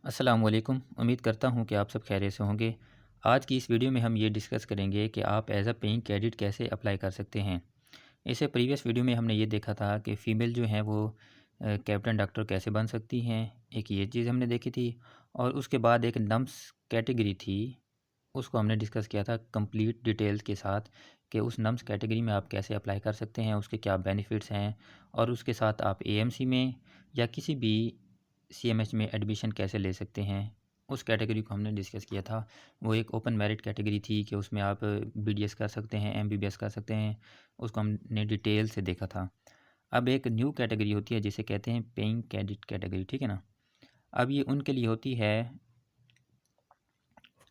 अस्सलाम वालेकुम। उम्मीद करता हूँ कि आप सब खैरियत से होंगे। आज की इस वीडियो में हम ये डिस्कस करेंगे कि आप एज़ अ पेइंग कैडिट कैसे अप्लाई कर सकते हैं। इससे प्रीवियस वीडियो में हमने ये देखा था कि फ़ीमेल जो हैं वो कैप्टन डॉक्टर कैसे बन सकती हैं, एक ये चीज़ हमने देखी थी। और उसके बाद एक नम्स कैटेगरी थी, उसको हमने डिस्कस किया था कंप्लीट डिटेल्स के साथ कि उस नम्स कैटेगरी में आप कैसे अप्लाई कर सकते हैं, उसके क्या बेनिफिट्स हैं और उसके साथ आप एएमसी में या किसी भी सीएमएच में एडमिशन कैसे ले सकते हैं। उस कैटेगरी को हमने डिस्कस किया था। वो एक ओपन मेरिट कैटेगरी थी कि उसमें आप बीडीएस कर सकते हैं, एमबीबीएस कर सकते हैं। उसको हमने डिटेल से देखा था। अब एक न्यू कैटेगरी होती है जिसे कहते हैं पेइंग कैडिट कैटेगरी, ठीक है ना। अब ये उनके लिए होती है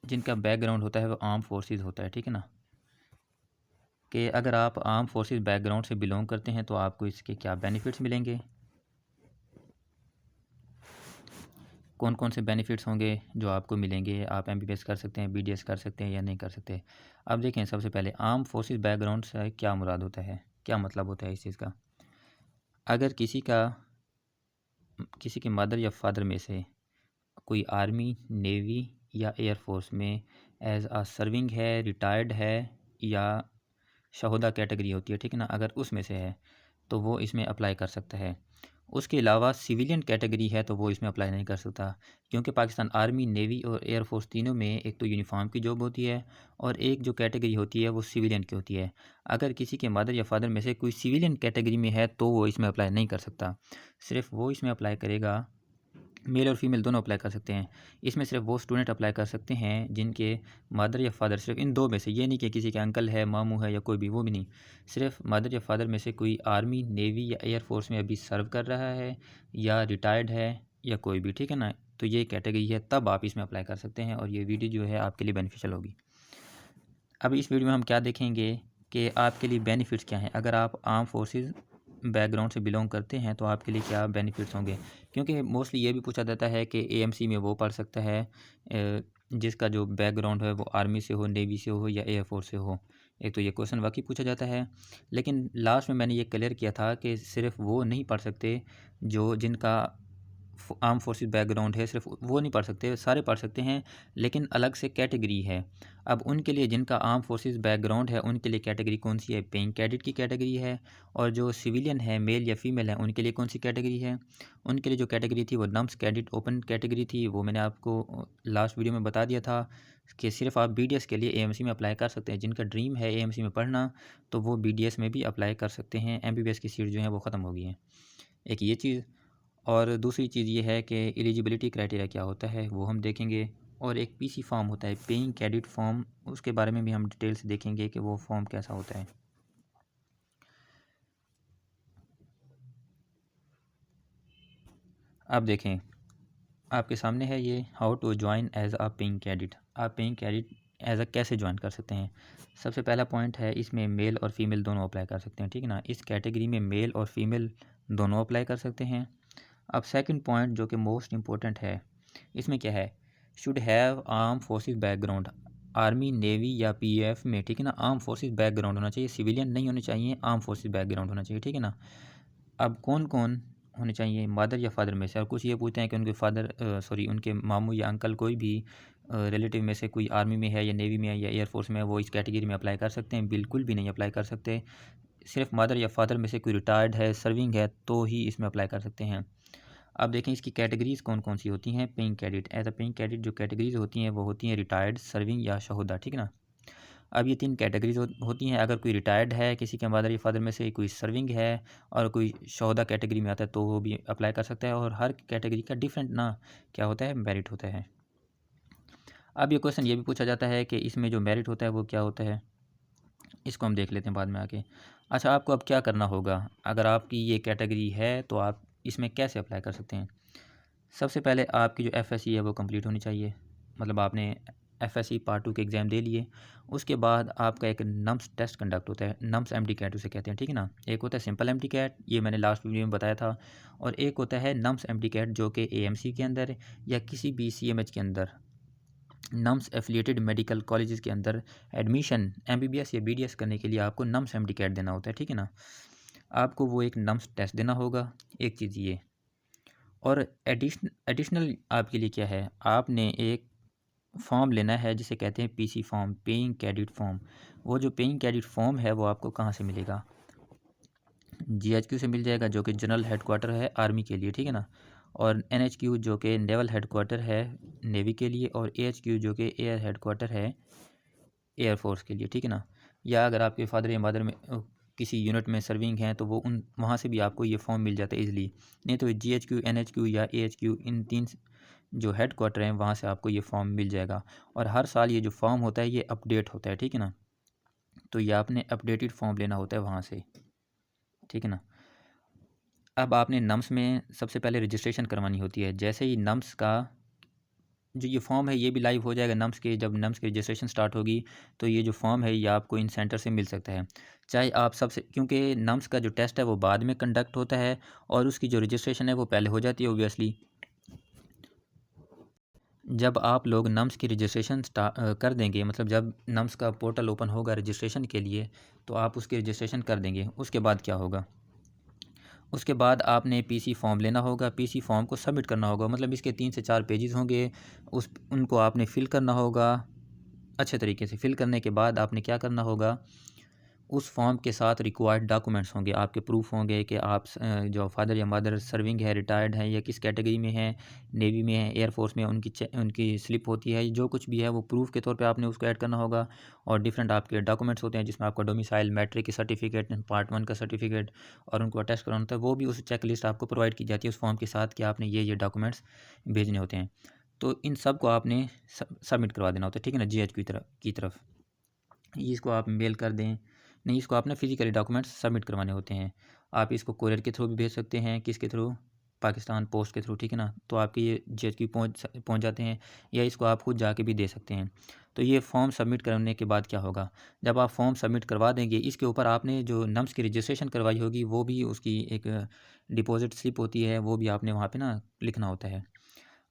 जिनका बैकग्राउंड होता है वो आर्म फोर्सेस होता है, ठीक है ना। कि अगर आप आर्म फोर्सेस बैकग्राउंड से बिलोंग करते हैं तो आपको इसके क्या बेनिफिट्स मिलेंगे, कौन कौन से बेनिफिट्स होंगे जो आपको मिलेंगे। आप एमबीबीएस कर सकते हैं, बीडीएस कर सकते हैं या नहीं कर सकते। अब देखें, सबसे पहले आर्म फोर्सेस बैकग्राउंड से क्या मुराद होता है, क्या मतलब होता है इस चीज़ का। अगर किसी के मदर या फादर में से कोई आर्मी, नेवी या एयरफोर्स में एज आ सर्विंग है, रिटायर्ड है या शहोदा कैटेगरी होती है, ठीक है ना, अगर उसमें से है तो वो इसमें अप्लाई कर सकता है। उसके अलावा सिविलियन कैटेगरी है तो वो इसमें अप्लाई नहीं कर सकता, क्योंकि पाकिस्तान आर्मी, नेवी और एयरफोर्स तीनों में एक तो यूनिफॉर्म की जॉब होती है और एक जो कैटेगरी होती है वो सिविलियन की होती है। अगर किसी के मदर या फादर में से कोई सिविलियन कैटेगरी में है तो वो इसमें अप्लाई नहीं कर सकता। सिर्फ वो इसमें अप्लाई करेगा, मेल और फीमेल दोनों अप्लाई कर सकते हैं। इसमें सिर्फ वो स्टूडेंट अप्लाई कर सकते हैं जिनके मदर या फादर सिर्फ इन दो में से, ये नहीं कि किसी के अंकल है, मामू है या कोई भी, वो भी नहीं। सिर्फ मदर या फादर में से कोई आर्मी, नेवी या एयरफोर्स में अभी सर्व कर रहा है या रिटायर्ड है या कोई भी, ठीक है ना। तो ये कैटेगरी है, तब आप इसमें अप्लाई कर सकते हैं और ये वीडियो जो है आपके लिए बेनिफिशियल होगी। अब इस वीडियो में हम क्या देखेंगे कि आपके लिए बेनिफिट्स क्या हैं। अगर आप आर्म फोर्सेस बैकग्राउंड से बिलोंग करते हैं तो आपके लिए क्या बेनिफिट्स होंगे, क्योंकि मोस्टली ये भी पूछा जाता है कि एएमसी में वो पढ़ सकता है जिसका जो बैकग्राउंड है वो आर्मी से हो, नेवी से हो या एयरफोर्स से हो। एक तो ये क्वेश्चन वाकई पूछा जाता है, लेकिन लास्ट में मैंने ये क्लियर किया था कि सिर्फ वो नहीं पढ़ सकते जो जिनका आर्म फोर्सेस बैकग्राउंड है, सिर्फ वो नहीं पढ़ सकते, सारे पढ़ सकते हैं, लेकिन अलग से कैटेगरी है। अब उनके लिए जिनका आर्म फोर्सेस बैकग्राउंड है उनके लिए कैटेगरी कौन सी है, पेइंग कैडेट की कैटेगरी है। और जो सिविलियन है, मेल या फीमेल है, उनके लिए कौन सी कैटेगरी है। उनके लिए जो कैटेगरी थी वो नम्स कैडेट ओपन कैटेगरी थी। वो मैंने आपको लास्ट वीडियो में बता दिया था कि सिर्फ आप बीडीएस के लिए एएमसी में अप्लाई कर सकते हैं। जिनका ड्रीम है एएमसी में पढ़ना तो वो बीडीएस में भी अप्लाई कर सकते हैं। एमबीबीएस की सीट जो है वो ख़त्म हो गई है, एक ये चीज़। और दूसरी चीज़ ये है कि एलिजिबिलिटी क्राइटेरिया क्या होता है वो हम देखेंगे। और एक पीसी फॉर्म होता है, पेइंग कैडिट फॉर्म, उसके बारे में भी हम डिटेल से देखेंगे कि वो फॉर्म कैसा होता है। अब देखें, आपके सामने है ये how to join as a paying cadet. आप पेइंग कैडिट एज अ कैसे ज्वाइन कर सकते हैं। सबसे पहला पॉइंट है, इसमें मेल और फीमेल दोनों अप्लाई कर सकते हैं, ठीक है ना। इस कैटेगरी में मेल और फीमेल दोनों अप्लाई कर सकते हैं। अब सेकंड पॉइंट जो कि मोस्ट इम्पोर्टेंट है, इसमें क्या है, should have arm forces background. Army, navy या पीएफ में, ठीक है ना, आर्म फोर्सेस बैकग्राउंड होना चाहिए, सिविलियन नहीं होने चाहिए, आर्म फोर्सेस बैकग्राउंड होना चाहिए, ठीक है ना। अब कौन कौन होने चाहिए, मदर या फादर में से। और कुछ ये पूछते हैं कि उनके फादर उनके मामू या अंकल कोई भी रिलेटिव में से कोई आर्मी में है या नेवी में है या एयरफोर्स में है, वो इस कैटेगरी में अप्लाई कर सकते हैं। बिल्कुल भी नहीं अप्लाई कर सकते। सिर्फ मदर या फादर में से कोई रिटायर्ड है, सर्विंग है, तो ही इसमें अप्लाई कर सकते हैं। अब देखें इसकी कैटेगरीज़ कौन कौन सी होती हैं। Paying cadet, as a paying cadet जो कैटेगरीज होती हैं वो होती हैं रिटायर्ड, सर्विंग या शहोदा, ठीक है ना। अब ये तीन कैटेगरीज होती हैं। अगर कोई रिटायर्ड है, किसी के मदर या फादर में से कोई सर्विंग है और कोई शहोदा कैटेगरी में आता है तो वो भी अप्लाई कर सकता है। और हर कैटेगरी का डिफरेंट ना क्या होता है, मेरिट होता है। अब ये क्वेश्चन ये भी पूछा जाता है कि इसमें जो मेरिट होता है वो क्या होता है, इसको हम देख लेते हैं बाद में आके। अच्छा, आपको अब क्या करना होगा, अगर आपकी ये कैटेगरी है तो आप इसमें कैसे अप्लाई कर सकते हैं। सबसे पहले आपकी जो एफएससी है वो कंप्लीट होनी चाहिए, मतलब आपने एफएससी पार्ट 2 के एग्ज़ाम दे लिए। उसके बाद आपका एक नम्स टेस्ट कंडक्ट होता है, नम्स एमडी कैट उसे कहते हैं, ठीक है ना। एक होता है सिंपल एमडी कैट, ये मैंने लास्ट वीडियो में बताया था। और एक होता है नम्स एमडी कैट जो कि एएमसी के अंदर या किसी भी सीएमएच के अंदर, नम्स एफिलिएटेड मेडिकल कॉलेजेस के अंदर एडमिशन एमबीबीएस या बीडीएस करने के लिए आपको नम्स एमडी कैट देना होता है, ठीक है ना। आपको वो एक नम्स टेस्ट देना होगा, एक चीज़ ये। और एडिशनल आपके लिए क्या है, आपने एक फॉर्म लेना है जिसे कहते हैं PC form, paying candidate form. वो जो पेइंग कैंडिडेट फॉर्म है वो आपको कहाँ से मिलेगा, जीएचक्यू से मिल जाएगा, जो कि जनरल हेडक्वार्टर है आर्मी के लिए, ठीक है ना। और एनएचक्यू जो कि नेवल हेडक्वार्टर है नेवी के लिए, और एएचक्यू जो कि एयर हेडक्वार्टर है एयरफोर्स के लिए, ठीक है ना। या अगर आपके फादर या मदर में किसी यूनिट में सर्विंग हैं तो वो उन वहाँ से भी आपको ये फॉर्म मिल जाता है ईज़िली। नहीं तो जीएचक्यू, एनएचक्यू या एएचक्यू, इन तीन जो हेड क्वार्टर हैं वहाँ से आपको ये फॉर्म मिल जाएगा। और हर साल ये जो फॉर्म होता है ये अपडेट होता है, ठीक है ना। तो ये आपने अपडेटेड फॉर्म लेना होता है वहाँ से, ठीक है ना। अब आपने नम्स में सबसे पहले रजिस्ट्रेशन करवानी होती है। जैसे ही नम्स का जो ये फॉर्म है ये भी लाइव हो जाएगा नम्स के, जब नम्स की रजिस्ट्रेशन स्टार्ट होगी तो ये जो फॉर्म है ये आपको इन सेंटर से मिल सकता है। चाहे आप सबसे, क्योंकि नम्स का जो टेस्ट है वो बाद में कंडक्ट होता है और उसकी जो रजिस्ट्रेशन है वो पहले हो जाती है ओबियसली। जब आप लोग नम्स की रजिस्ट्रेशन कर देंगे, मतलब जब नम्स का पोर्टल ओपन होगा रजिस्ट्रेशन के लिए, तो आप उसकी रजिस्ट्रेशन कर देंगे। उसके बाद क्या होगा, उसके बाद आपने पीसी फॉर्म लेना होगा, पीसी फॉर्म को सबमिट करना होगा। मतलब इसके 3 से 4 पेजेस होंगे, उनको आपने फ़िल करना होगा। अच्छे तरीके से फ़िल करने के बाद आपने क्या करना होगा, उस फॉर्म के साथ रिक्वायर्ड डॉक्यूमेंट्स होंगे, आपके प्रूफ होंगे कि आप जो फादर या मदर सर्विंग है, रिटायर्ड हैं या किस कैटेगरी में हैं, नेवी में है, एयरफोर्स में, उनकी स्लिप होती है, जो कुछ भी है वो प्रूफ के तौर पे आपने उसको ऐड करना होगा। और डिफरेंट आपके डॉक्यूमेंट्स होते हैं जिसमें आपका डोमिसाइल, मैट्रिक की सर्टिफिकेट, पार्ट 1 का सर्टिफिकेट, और उनको अटेस्ट कराना होता है। वो भी उस चेक लिस्ट आपको प्रोवाइड की जाती है उस फॉर्म के साथ कि आपने ये डॉक्यूमेंट्स भेजने होते हैं। तो इन सब को आपने सबमिट करवा देना होता है, ठीक है ना, जीएच की तरफ। इसको आप मेल कर दें, नहीं इसको आपने फिजिकली डॉक्यूमेंट्स सबमिट करवाने होते हैं। आप इसको कोरियर के थ्रू भी भेज सकते हैं, किसके थ्रू, पाकिस्तान पोस्ट के थ्रू, ठीक है ना। तो आपके ये जीएचक्यू पहुँच जाते हैं, या इसको आप खुद जाके भी दे सकते हैं। तो ये फॉर्म सबमिट करने के बाद क्या होगा, जब आप फॉर्म सबमिट करवा देंगे, इसके ऊपर आपने जो नम्स की रजिस्ट्रेशन करवाई होगी वो भी, उसकी एक डिपॉजिट स्लिप होती है, वो भी आपने वहाँ पे ना लिखना होता है।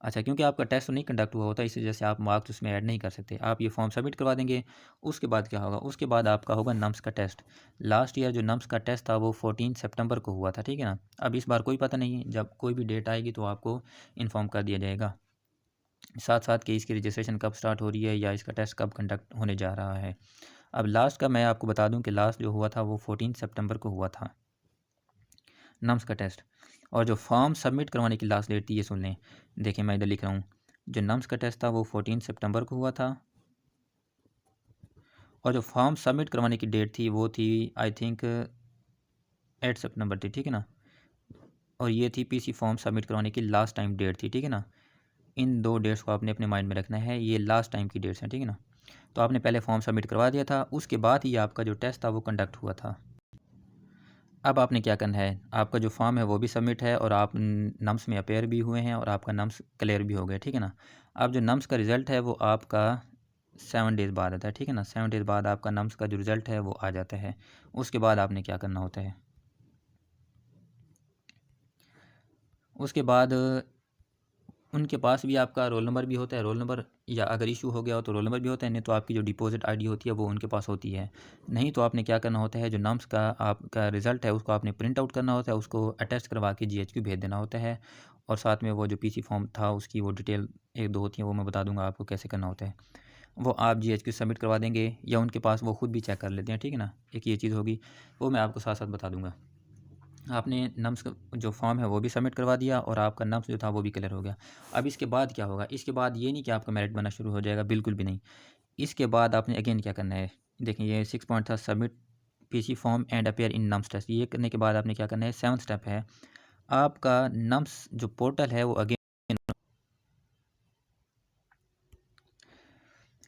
अच्छा, क्योंकि आपका टेस्ट तो नहीं कंडक्ट हुआ होता, इस वजह से आप मार्क्स उसमें ऐड नहीं कर सकते। आप ये फॉर्म सबमिट करवा देंगे। उसके बाद क्या होगा, उसके बाद आपका होगा नम्स का टेस्ट। लास्ट ईयर जो नम्स का टेस्ट था वो 14 सितंबर को हुआ था, ठीक है ना। अब इस बार कोई पता नहीं है, जब कोई भी डेट आएगी तो आपको इन्फॉर्म कर दिया जाएगा साथ साथ कि इसकी रजिस्ट्रेशन कब स्टार्ट हो रही है या इसका टेस्ट कब कंडक्ट होने जा रहा है। अब लास्ट का मैं आपको बता दूं कि लास्ट जो हुआ था वो 14 सितंबर को हुआ था नम्स का टेस्ट। और जो फॉर्म सबमिट करवाने की लास्ट डेट थी, ये सुन लें, देखिए मैं इधर लिख रहा हूँ, जो नम्स का टेस्ट था वो 14 सितंबर को हुआ था, और जो फॉर्म सबमिट करवाने की डेट थी वो थी आई थिंक 8 सितंबर थी, ठीक है ना। और ये थी पीसी फॉर्म सबमिट करवाने की लास्ट टाइम डेट थी, ठीक है ना। इन दो डेट्स को आपने अपने माइंड में रखना है, ये लास्ट टाइम की डेट्स हैं, ठीक है ना। तो आपने पहले फॉर्म सबमिट करवा दिया था, उसके बाद ही आपका जो टेस्ट था वो कंडक्ट हुआ था। अब आपने क्या करना है, आपका जो फॉर्म है वो भी सबमिट है और आप नम्स में अपेयर भी हुए हैं और आपका नम्स क्लियर भी हो गया, ठीक है ना। अब जो नम्स का रिज़ल्ट है वो आपका 7 डेज़ बाद आता है, ठीक है ना। 7 डेज़ बाद आपका नम्स का जो रिज़ल्ट है वो आ जाता है। उसके बाद आपने क्या करना होता है, उसके बाद उनके पास भी आपका रोल नंबर भी होता है, रोल नंबर या अगर इशू हो गया हो तो रोल नंबर भी होता है, नहीं तो आपकी जो डिपॉजिट आईडी होती है वो उनके पास होती है। नहीं तो आपने क्या करना होता है, जो नम्स का आपका रिज़ल्ट है उसको आपने प्रिंट आउट करना होता है, उसको अटैच करवा के जीएचक्यू भेज देना होता है। और साथ में वो जो पीसी फॉर्म था उसकी वो डिटेल 1-2 होती हैं, वो मैं बता दूंगा आपको कैसे करना होता है। वो आप जीएचक्यू सबमिट करवा देंगे या उनके पास वो खुद भी चेक कर लेते हैं, ठीक है ना। एक ये चीज़ होगी, वो मैं आपको साथ साथ बता दूंगा। आपने नम्स का जो फॉर्म है वो भी सबमिट करवा दिया और आपका नम्स जो था वो भी क्लियर हो गया। अब इसके बाद क्या होगा, इसके बाद ये नहीं कि आपका मेरिट बनना शुरू हो जाएगा, बिल्कुल भी नहीं। इसके बाद आपने अगेन क्या करना है, देखिए ये 6 पॉइंट था, submit PC form and appear in नम्स टेस्ट। ये करने के बाद आपने क्या करना है, 7th स्टेप है, आपका नम्स जो पोर्टल है वो अगेन,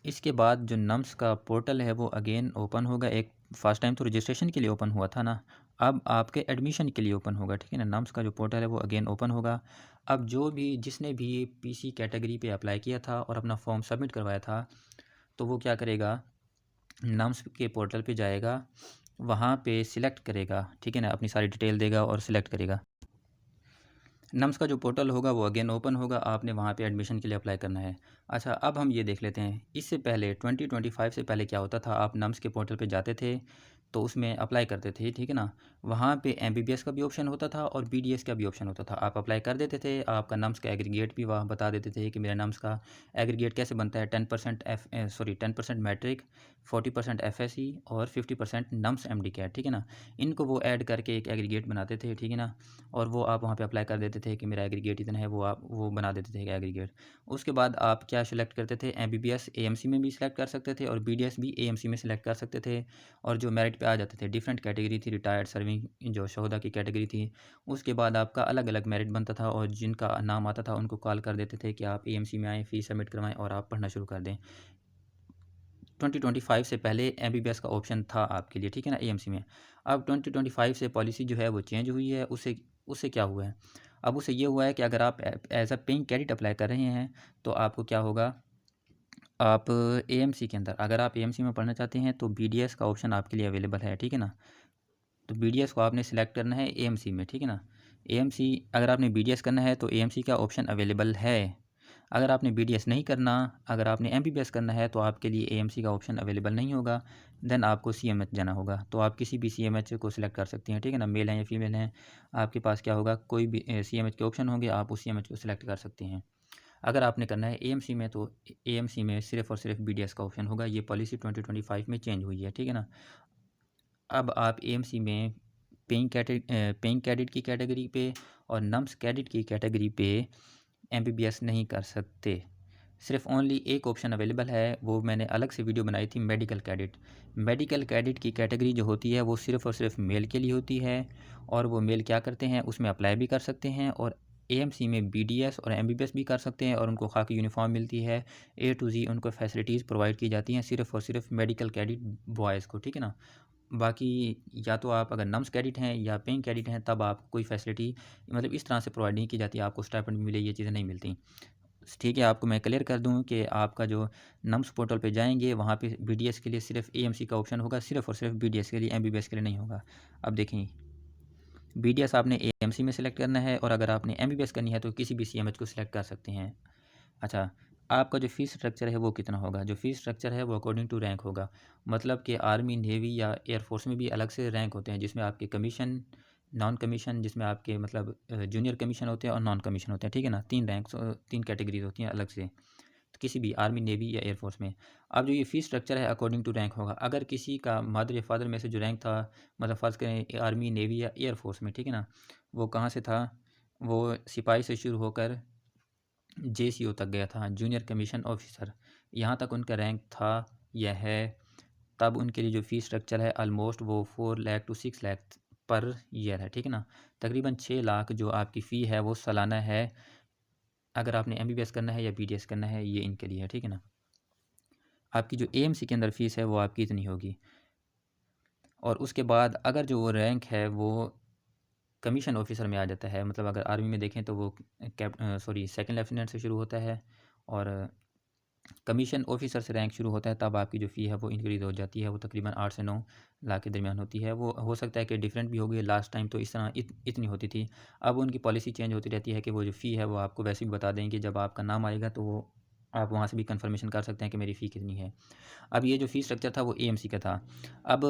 इसके बाद जो नम्स का पोर्टल है वो अगेन ओपन होगा। एक फर्स्ट टाइम तो रजिस्ट्रेशन के लिए ओपन हुआ था ना, अब आपके एडमिशन के लिए ओपन होगा, ठीक है ना। नम्स का जो पोर्टल है वो अगेन ओपन होगा। अब जो भी जिसने भी पीसी कैटेगरी पे अप्लाई किया था और अपना फॉर्म सबमिट करवाया था, तो वो क्या करेगा, नम्स के पोर्टल पे जाएगा, वहाँ पे सिलेक्ट करेगा, ठीक है ना, अपनी सारी डिटेल देगा और सिलेक्ट करेगा। नम्स का जो पोर्टल होगा वो अगेन ओपन होगा, आपने वहाँ पे एडमिशन के लिए अप्लाई करना है। अच्छा, अब हम ये देख लेते हैं, इससे पहले 2025 से पहले क्या होता था, आप नम्स के पोर्टल पे जाते थे, तो उसमें अप्लाई करते थे, ठीक है ना। वहाँ पे एमबीबीएस का भी ऑप्शन होता था और बीडीएस का भी ऑप्शन होता था। आप अप्लाई कर देते थे, आपका नम्स का एग्रीगेट भी वहाँ बता देते थे कि मेरा नम्स का एग्रीगेट कैसे बनता है। 10% मैट्रिक, 40% एफएससी और 50% नम्स एमडी कैट, ठीक है ना। इनको वो ऐड करके एक एग्रीगेट बनाते थे, ठीक है ना। और वो आप वहाँ पे अप्लाई कर देते थे कि मेरा एग्रीगेट इतना है, वो आप वो बना देते थे एग्रीगेट। उसके बाद आप क्या सिलेक्ट करते थे, एमबीबीएस एएमसी में भी सिलेक्ट कर सकते थे और बीडीएस भी एएमसी में सिलेक्ट कर सकते थे। और जो मेरिट पे आ जाते थे, डिफरेंट कैटेगरी थी, रिटायर्ड, सर्विंग, जो शोहदा की कैटेगरी थी। उसके बाद आपका अलग अलग मेरिट बनता था और जिनका नाम आता था उनको कॉल कर देते थे कि आप एएमसी में आएँ, फ़ीस सबमिट करवाएँ और आप पढ़ना शुरू कर दें। 2025 से पहले एमबीबीएस का ऑप्शन था आपके लिए, ठीक है ना, एएमसी में। अब 2025 से पॉलिसी जो है वो चेंज हुई है। उससे उससे क्या हुआ है, अब उससे ये हुआ है कि अगर आप as a paying cadet apply कर रहे हैं तो आपको क्या होगा, आप एएमसी के अंदर अगर आप एएमसी में पढ़ना चाहते हैं तो बीडीएस का ऑप्शन आपके लिए अवेलेबल है, ठीक है ना। तो बीडीएस को आपने सेलेक्ट करना है एएमसी में, ठीक है ना। एएमसी अगर आपने बीडीएस करना है तो एएमसी का ऑप्शन अवेलेबल है। अगर आपने बीडीएस नहीं करना, अगर आपने एमबीबीएस करना है तो आपके लिए एएमसी का ऑप्शन अवेलेबल नहीं होगा। देन आपको सीएमएच जाना होगा। तो आप किसी भी सीएमएच को सिलेक्ट कर सकती हैं, ठीक है ना। मेल हैं या फीमेल हैं, आपके पास क्या होगा, कोई भी सीएमएच के ऑप्शन होंगे, आप उस सीएमएच को सिलेक्ट कर सकते हैं। अगर आपने करना है एएमसी में तो एएमसी में सिर्फ़ और सिर्फ बीडीएस का ऑप्शन होगा। ये पॉलिसी 2025 में चेंज हुई है, ठीक है ना। अब आप एएमसी में पेइंग कैडेट की कैटेगरी पे और नम्स कैडेट की कैटेगरी पे एमबीबीएस नहीं कर सकते। सिर्फ ओनली एक ऑप्शन अवेलेबल है, वो मैंने अलग से वीडियो बनाई थी, मेडिकल कैडेट। मेडिकल कैडेट की कैटेगरी जो होती है वो सिर्फ़ और सिर्फ मेल के लिए होती है। और वो मेल क्या करते हैं, उसमें अप्लाई भी कर सकते हैं और एएमसी में बीडीएस और एमबीबीएस भी कर सकते हैं और उनको खाकी यूनिफॉर्म मिलती है। ए टू जी उनको फैसिलिटीज़ प्रोवाइड की जाती हैं सिर्फ़ और सिर्फ मेडिकल कैडेट बॉयज़ को, ठीक है ना। बाकी या तो आप अगर नम्स कैडेट हैं या पेइंग कैडेट हैं तब आपको कोई फैसिलिटी मतलब इस तरह से प्रोवाइड नहीं की जाती, आपको स्टाइपेंड मिले, ये चीज़ें नहीं मिलती। ठीक है, आपको मैं क्लियर कर दूं कि आपका जो नम्स पोर्टल पे जाएंगे वहाँ पे बीडीएस के लिए सिर्फ एएमसी का ऑप्शन होगा, सिर्फ और सिर्फ बीडीएस के लिए, एमबीबीएस के लिए नहीं होगा। अब देखें, बीडीएस आपने एएमसी में सेलेक्ट करना है और अगर आपने एमबीबीएस करनी है तो किसी भी सीएमएच को सिलेक्ट कर सकते हैं। अच्छा, आपका जो फ़ीस स्ट्रक्चर है वो कितना होगा? जो फ़ीस स्ट्रक्चर है वो अकॉर्डिंग टू रैंक होगा। मतलब कि आर्मी, नेवी या एयरफोर्स में भी अलग से रैंक होते हैं जिसमें आपके कमीशन, नॉन कमीशन, जिसमें आपके मतलब जूनियर कमीशन होते हैं और नॉन कमीशन होते हैं, ठीक है ना। 3 रैंक्स 3 कैटेगरीज़ होती हैं अलग से, तो किसी भी आर्मी, नेवी या एयरफोर्स में। अब जो ये फ़ीस स्ट्रक्चर है अकॉर्डिंग टू रैंक होगा। अगर किसी का मदर या फादर में से जो रैंक था, मतलब फ़र्ज़ करें आर्मी, नेवी या एयरफोर्स में, ठीक है ना, वो कहाँ से था, वो सिपाही से शुरू होकर जेसीओ तक गया था, जूनियर कमीशन ऑफिसर, यहाँ तक उनका रैंक था या है। तब उनके लिए जो फ़ीस स्ट्रक्चर है ऑलमोस्ट वो 4 lakh to 6 lakh per year है, ठीक है ना। तकरीबन 6 लाख जो आपकी फ़ी है वो सालाना है। अगर आपने एमबीबीएस करना है या बीडीएस करना है, ये इनके लिए है, ठीक है ना। आपकी जो एएमसी के अंदर फ़ीस है वो आपकी इतनी होगी। और उसके बाद अगर जो वो रैंक है वो कमीशन ऑफिसर में आ जाता है, मतलब अगर आर्मी में देखें तो वो सेकंड लेफ्टिनेंट से शुरू होता है और कमीशन ऑफिसर से रैंक शुरू होता है, तब आपकी जो फ़ी है वो इंक्रीज़ हो जाती है। वो तकरीबन 8 से 9 लाख के दरमियान होती है। वो हो सकता है कि डिफरेंट भी होगी, लास्ट टाइम तो इस तरह इतनी होती थी। अब उनकी पॉलिसी चेंज होती रहती है कि वो जो फ़ी है वो आपको वैसे भी बता देंगे, जब आपका नाम आएगा तो वो आप वहाँ से भी कंफर्मेशन कर सकते हैं कि मेरी फ़ी कितनी है। अब ये जो फ़ीस स्ट्रक्चर था वो एएमसी का था। अब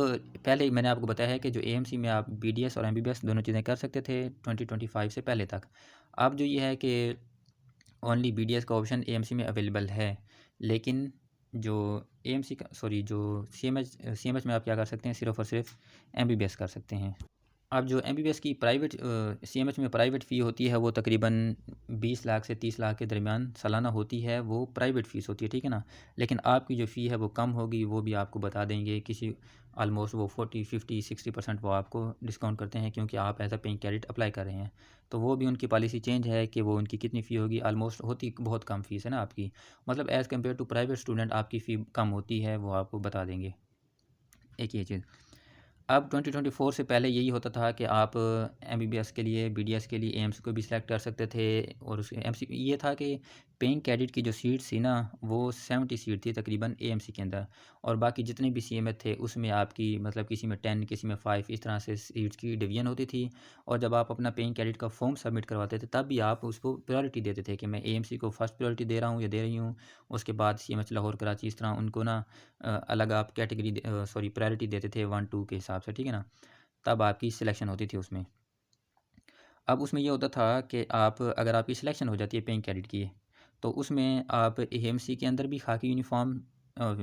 पहले मैंने आपको बताया है कि जो एएमसी में आप बीडीएस और एमबीबीएस दोनों चीज़ें कर सकते थे 2025 से पहले तक। अब जो ये है कि ओनली बीडीएस का ऑप्शन एएमसी में अवेलेबल है, लेकिन जो एएमसी का जो सीएमएच में आप क्या कर सकते हैं, सिर्फ़ और सिर्फ एमबीबीएस कर सकते हैं। अब जो एमबीबीएस की प्राइवेट सीएमएच में प्राइवेट फ़ी होती है वो तकरीबन 20 लाख से 30 लाख के दरमियान सालाना होती है, वो प्राइवेट फ़ीस होती है, ठीक है ना। लेकिन आपकी जो फ़ी है वो कम होगी, वो भी आपको बता देंगे। किसी ऑलमोस्ट वो 40, 50, 60% वो आपको डिस्काउंट करते हैं क्योंकि आप as a paying cadet apply कर रहे हैं। तो वो भी उनकी पॉलिसी चेंज है कि वो उनकी कितनी फ़ी होगी, ऑलमोस्ट होती बहुत कम फ़ीस है ना आपकी, मतलब as compare to private student आपकी फ़ी कम होती है, वो आपको बता देंगे। एक ये चीज़। अब 2024 से पहले यही होता था कि आप एमबीबीएस के लिए, बीडीएस के लिए एएमसी को भी सिलेक्ट कर सकते थे और उस एमसी ये था कि पेइंग कैडेट की जो सीट थी ना, वो 70 सीट थी तकरीबन एएमसी के अंदर, और बाकी जितने भी सीएमएच थे उसमें आपकी मतलब किसी में 10 किसी में 5 इस तरह से सीट्स की डिवीज़न होती थी। और जब आप अपना पेइंग कैडेट का फॉर्म सबमिट करवाते थे तब भी आप उसको प्रायोरिटी देते थे कि मैं एएमसी को फर्स्ट प्रायोरिटी दे रहा हूँ या दे रही हूँ। उसके बाद सीएमएच लाहौर, कराची, इस तरह उनको ना अलग आप कैटेगरी सॉरी प्रायोरिटी देते थे 1-2 के हिसाब से, ठीक है ना? तब आपकी सिलेक्शन होती थी उसमें। अब उसमें ये होता था कि आप अगर आपकी सिलेक्शन हो जाती है पेइंग कैडेट की, तो उसमें आप एएमसी के अंदर भी खाकी यूनिफ़ॉर्म,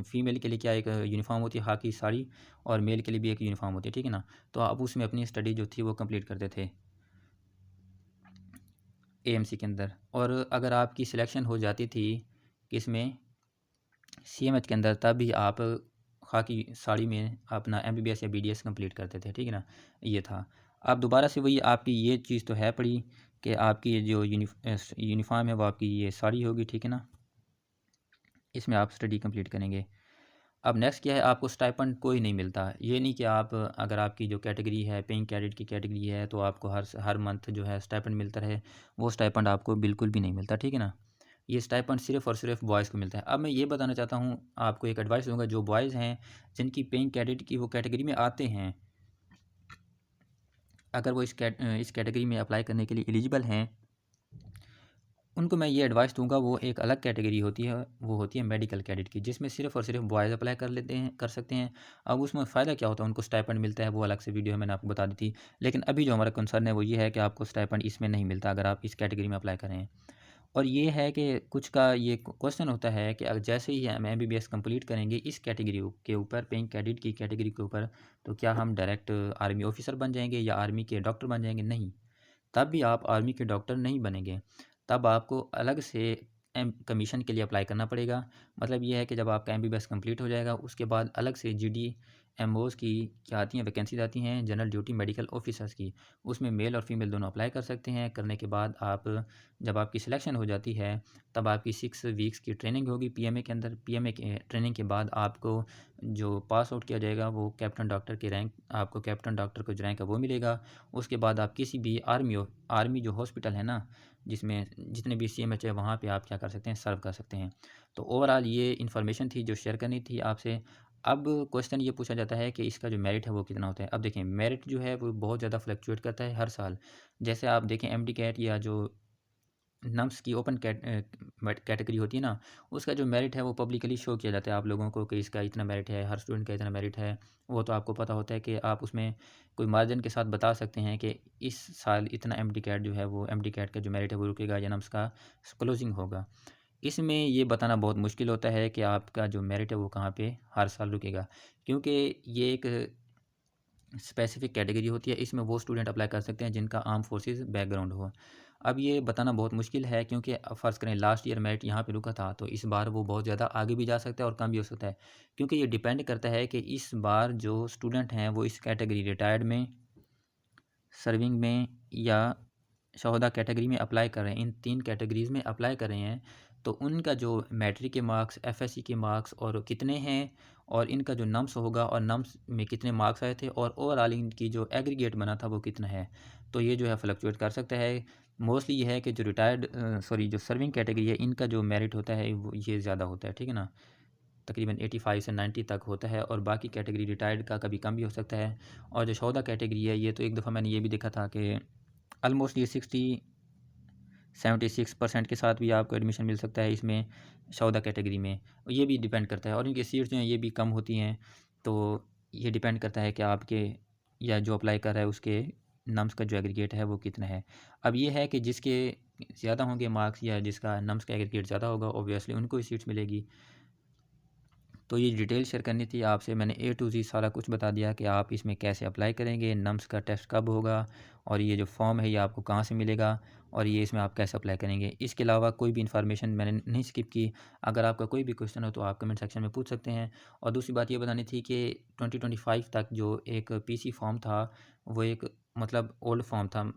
फ़ीमेल के लिए क्या एक यूनिफ़ॉर्म होती है खाकी साड़ी, और मेल के लिए भी एक यूनिफ़ॉर्म होती है, ठीक है ना? तो आप उसमें अपनी स्टडी जो थी वो कंप्लीट करते थे एएमसी के अंदर। और अगर आपकी सिलेक्शन हो जाती थी किसमें, सीएमएच के अंदर, तब भी आप खाकी साड़ी में अपना एमबीबीएस या बीडीएस कंप्लीट करते थे, ठीक है ना? ये था। अब दोबारा से वही आपकी ये चीज़ तो है पड़ी कि आपकी ये जो यूनिफ़ॉर्म है वो आपकी ये साड़ी होगी, ठीक है ना? इसमें आप स्टडी कंप्लीट करेंगे। अब नेक्स्ट क्या है, आपको स्टाइपेंड कोई नहीं मिलता। ये नहीं कि आप अगर आपकी जो कैटेगरी है पेइंग कैडेट की कैटेगरी है तो आपको हर मंथ जो है स्टाइपेंड मिलता रहे, वो स्टाइपेंड आपको बिल्कुल भी नहीं मिलता, ठीक है ना? ये स्टाइपेंड सिर्फ़ और सिर्फ़ बॉयज़ को मिलता है। अब मैं ये बताना चाहता हूँ, आपको एक एडवाइस दूँगा, जो बॉयज़ हैं जिनकी पेइंग कैडेट की वो कैटेगरी में आते हैं, अगर वो इस कैटेगरी में अप्लाई करने के लिए एलिजिबल हैं, उनको मैं ये एडवाइस दूँगा, वो एक अलग कैटेगरी होती है, वो होती है मेडिकल कैडेट की, जिसमें सिर्फ़ और सिर्फ़ बॉयज़ अप्लाई कर सकते हैं। अब उसमें फ़ायदा क्या होता है, उनको स्टाइपेंड मिलता है, वो अलग से वीडियो मैंने आपको बता दी थी। लेकिन अभी जो हमारा कंसर्न है वो ये है कि आपको स्टाइपेंड इसमें नहीं मिलता अगर आप इस कैटेगरी में अप्लाई कर रहे हैं। और ये है कि कुछ का ये क्वेश्चन होता है कि जैसे ही हम एमबीबीएस कंप्लीट करेंगे इस कैटेगरी के ऊपर, पेइंग कैडेट की कैटेगरी के ऊपर, तो क्या हम डायरेक्ट आर्मी ऑफिसर बन जाएंगे या आर्मी के डॉक्टर बन जाएंगे? नहीं, तब भी आप आर्मी के डॉक्टर नहीं बनेंगे। तब आपको अलग से कमीशन के लिए अप्लाई करना पड़ेगा। मतलब ये है कि जब आपका एमबीबीएस कंप्लीट हो जाएगा उसके बाद अलग से जीडी एमओज़ की क्या आती हैं, वैकेंसीज आती हैं जनरल ड्यूटी मेडिकल ऑफिसर्स की। उसमें मेल और फीमेल दोनों अप्लाई कर सकते हैं। करने के बाद आप, जब आपकी सिलेक्शन हो जाती है, तब आपकी 6 वीक्स की ट्रेनिंग होगी पीएमए के अंदर। पीएमए के ट्रेनिंग के बाद आपको जो पास आउट किया जाएगा वो कैप्टन डॉक्टर की रैंक, आपको कैप्टन डॉक्टर को जो रैंक है वो मिलेगा। उसके बाद आप किसी भी आर्मी जो हॉस्पिटल है ना, जिसमें जितने भी सीएमएच है वहाँ पे आप क्या कर सकते हैं, सर्व कर सकते हैं। तो ओवरऑल ये इन्फॉर्मेशन थी जो शेयर करनी थी आपसे। अब क्वेश्चन ये पूछा जाता है कि इसका जो मेरिट है वो कितना होता है। अब देखें, मेरिट जो है वो बहुत ज़्यादा फ्लक्चुएट करता है हर साल। जैसे आप देखें एमडी कैट या जो नम्स की ओपन कैटेगरी होती है ना, उसका जो मेरिट है वो पब्लिकली शो किया जाता है आप लोगों को कि इसका इतना मेरिट है, हर स्टूडेंट का इतना मेरिट है। वो तो आपको पता होता है कि आप उसमें कोई मार्जिन के साथ बता सकते हैं कि इस साल इतना एमडी कैट जो है वो एमडी कैट का जो मेरिट है वो रुकेगा या नम्स का क्लोजिंग होगा। इसमें ये बताना बहुत मुश्किल होता है कि आपका जो मेरिट है वो कहाँ पे हर साल रुकेगा, क्योंकि ये एक स्पेसिफिक कैटेगरी होती है। इसमें वो स्टूडेंट अप्लाई कर सकते हैं जिनका आर्म फोर्सेस बैकग्राउंड हो। अब ये बताना बहुत मुश्किल है, क्योंकि फ़र्ज़ करें लास्ट ईयर मेरिट यहाँ पे रुका था, तो इस बार वो बहुत ज़्यादा आगे भी जा सकता है और कम भी हो सकता है। क्योंकि ये डिपेंड करता है कि इस बार जो स्टूडेंट हैं वो इस कैटेगरी रिटायर्ड में, सर्विंग में या शोहदा कैटेगरी में अप्लाई कर रहे हैं, इन 3 कैटेगरीज़ में अप्लाई कर रहे हैं, तो उनका जो मैट्रिक के मार्क्स, एफएससी के मार्क्स और कितने हैं, और इनका जो नम्स होगा और नम्स में कितने मार्क्स आए थे, और ओवरऑल इनकी जो एग्रीगेट बना था वो कितना है। तो ये जो है फ्लक्चुएट कर सकता है। मोस्टली ये है कि जो जो सर्विंग कैटेगरी है इनका जो मेरिट होता है वो ये ज़्यादा होता है, ठीक है ना? तकरीबन 85 से 90 तक होता है, और बाकी कैटेगरी रिटायर्ड का कभी कम भी हो सकता है। और जो शोहदा कैटेगरी है ये तो एक दफ़ा मैंने ये भी देखा था कि ऑलमोस्ट ये 76% के साथ भी आपको एडमिशन मिल सकता है इसमें, शोहदा कैटेगरी में। ये भी डिपेंड करता है, और इनकी सीट्स जो हैं ये भी कम होती हैं। तो ये डिपेंड करता है कि आपके या जो अप्लाई कर रहा है उसके नम्स का जो एग्रीगेट है वो कितना है। अब ये है कि जिसके ज़्यादा होंगे मार्क्स या जिसका नम्स का एग्रीगेट ज़्यादा होगा ऑब्वियसली उनको ही सीट्स मिलेगी। तो ये डिटेल शेयर करनी थी आपसे। मैंने ए टू ज़ी सारा कुछ बता दिया कि आप इसमें कैसे अप्लाई करेंगे, नम्स का टेस्ट कब होगा, और ये जो फॉर्म है ये आपको कहाँ से मिलेगा, और ये इसमें आप कैसे अप्लाई करेंगे। इसके अलावा कोई भी इन्फॉर्मेशन मैंने नहीं स्किप की। अगर आपका कोई भी क्वेश्चन हो तो आप कमेंट सेक्शन में पूछ सकते हैं। और दूसरी बात ये बतानी थी कि 2025 तक जो एक पीसी फॉर्म था वो एक मतलब ओल्ड फॉर्म था।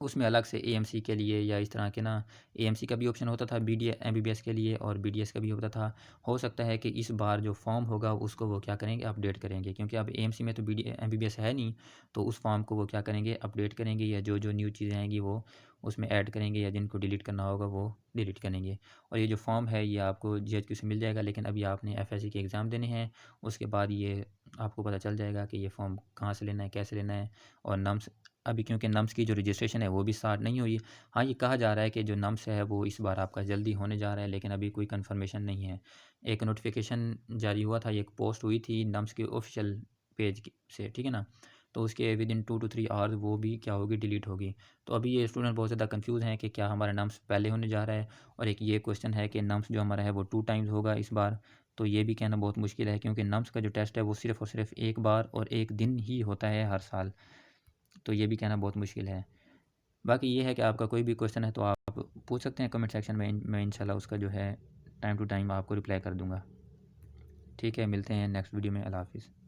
उसमें अलग से एएमसी के लिए या इस तरह के ना, एएमसी का भी ऑप्शन होता था बीडी एमबीबीएस के लिए और बीडीएस का भी होता था। हो सकता है कि इस बार जो फॉर्म होगा उसको वो क्या करेंगे, अपडेट करेंगे, क्योंकि अब एएमसी में तो बीडी एमबीबीएस है नहीं, तो उस फॉर्म को वो क्या करेंगे, अपडेट करेंगे, या जो जो न्यू चीज़ें आएंगी वो उसमें ऐड करेंगे, या जिनको डिलीट करना होगा वो डिलीट करेंगे। और ये जो फॉर्म है ये आपको जीएचक्यू से मिल जाएगा, लेकिन अभी आपने एफएससी के एग्ज़ाम देने हैं, उसके बाद ये आपको पता चल जाएगा कि ये फॉर्म कहाँ से लेना है, कैसे लेना है। और नम्स, अभी क्योंकि नम्स की जो रजिस्ट्रेशन है वो भी स्टार्ट नहीं हुई। हाँ, ये कहा जा रहा है कि जो नम्स है वो इस बार आपका जल्दी होने जा रहा है, लेकिन अभी कोई कंफर्मेशन नहीं है। एक नोटिफिकेशन जारी हुआ था, एक पोस्ट हुई थी नम्स के ऑफिशियल पेज से, ठीक है ना, तो उसके विद इन 2 to 3 आवर्स वो भी क्या होगी, डिलीट होगी। तो अभी ये स्टूडेंट बहुत ज़्यादा कंफ्यूज हैं कि क्या हमारा नम्स पहले होने जा रहा है, और एक ये क्वेश्चन है कि नम्स जो हमारा है वो 2 टाइम्स होगा इस बार। तो ये भी कहना बहुत मुश्किल है, क्योंकि नम्स का जो टेस्ट है वो सिर्फ़ और सिर्फ एक बार और एक दिन ही होता है हर साल। तो ये भी कहना बहुत मुश्किल है। बाकी ये है कि आपका कोई भी क्वेश्चन है तो आप पूछ सकते हैं कमेंट सेक्शन में, मैं इंशाल्लाह उसका जो है टाइम टू टाइम आपको रिप्लाई कर दूँगा। ठीक है, मिलते हैं नेक्स्ट वीडियो में। अल्लाह हाफ़िज़।